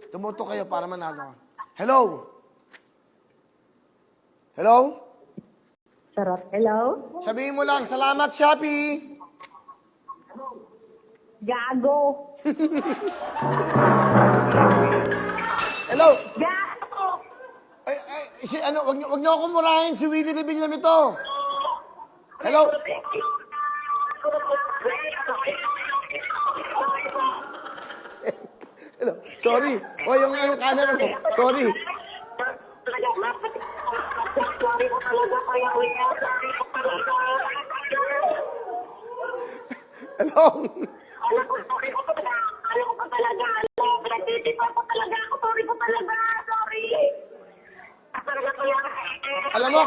Tumuto kayo para manalo. Hello? Hello? Sarap. Hello? Sabihin mo lang, salamat, Shopee. Gago. Hello? Gago. Wag niyo akong murahin. Si Willie Rebillon ito. Hello? Hello? Sorry. O, yung camera mo. Sorry. Hello? Alam ko pa talaga. Pinagtitipan ko talaga ako. Sorry po talaga. Sorry. Talaga ko yan. Alam mo,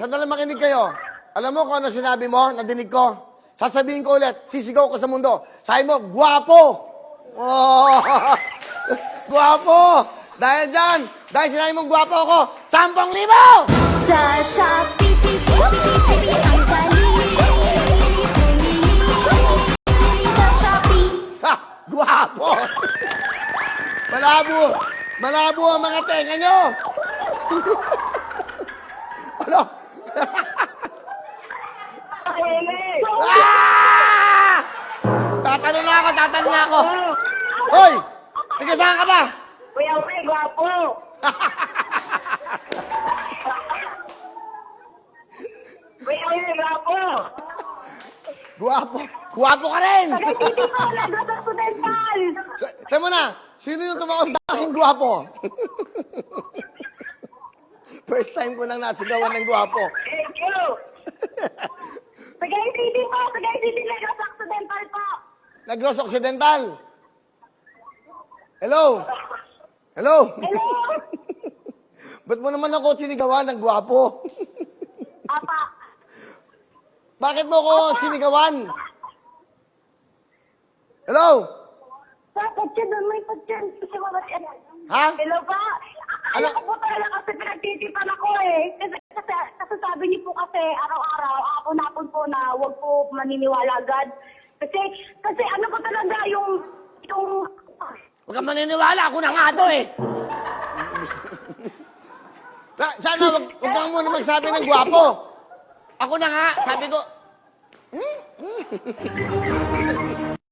sandali makinig kayo. Alam mo kung ano sinabi mo, nadinig ko? Sasabihin ko ulit, sisigaw ko sa mundo. Sabi mo, guwapo! Oh, guwapo! Dahil dyan, dahil sinabi mong guwapo ako, 10,000! Sa Shopee, ang palili sa Shopee. Ha! Guwapo! Malabo! Malabo ang mga tenga nyo! Ano? Ah! Tatalo na ako! Hoy! Tiga saan ka ba? Kuya Uwe, gwapo. Kuya Uwe, gwapo. Guwapo! Guwapo ka rin! Hindi ko nag-drop sa dental. Sabi mo na, sino yung tumakot sa akin guwapo? First time ko nang nasigawan ng guwapo. Thank you. Tagay City po. Tagay City, nag-drop sa dental po. Negros Occidental. Hello? Hello? Hello. Ba't mo naman ako sinigawan ng guwapo? Apa. Bakit mo ako sinigawan? Hello? Bakit siya doon may pagyan? Kasi wala siya. Ha? Hello pa? Ano? Alam ko po talaga kasi pinagtitipan ako eh. Kasi sabi niyo po kasi araw-araw, hapon-hapon po na huwag po maniniwala agad. Kasi ano po talaga yung Huwag kang maniniwala. Ako na nga ito eh. Sana huwag kang muna magsabi ng guwapo. Ako na nga. Sabi ko,